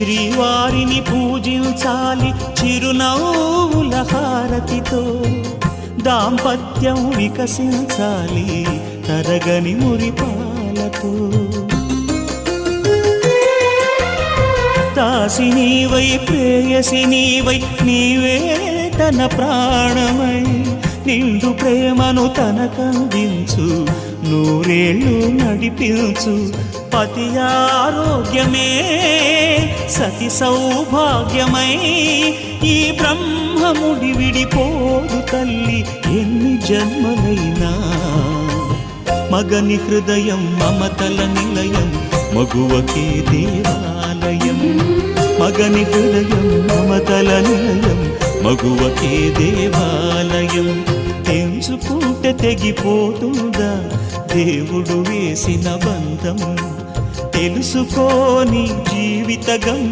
శ్రీవారిని పూజించాలి చిరునవ్వుల హారతితో, దాంపత్యం వికసించాలి తరగని మురిపాలతో. దాసి నీవై ప్రేయసి నీవై నీవే తన ప్రాణమై, నిండు ప్రేమను తనకందించు నూరేళ్ళు నడిపించు. పతి ఆరోగ్యమే సతి సౌభాగ్యమై, ఈ బ్రహ్మముడి విడిపోదు తల్లి ఎన్ని జన్మలైనా. మగని హృదయం మమతల నిలయం, మగువకే దేవాలయం. మగని హృదయం మమతల నిలయం, మగువకే దేవాలయం. తెంచుకుంటే తెగిపోతుందా దేవుడు వేసిన బంధం, తెలుసుకోని జీవిత గం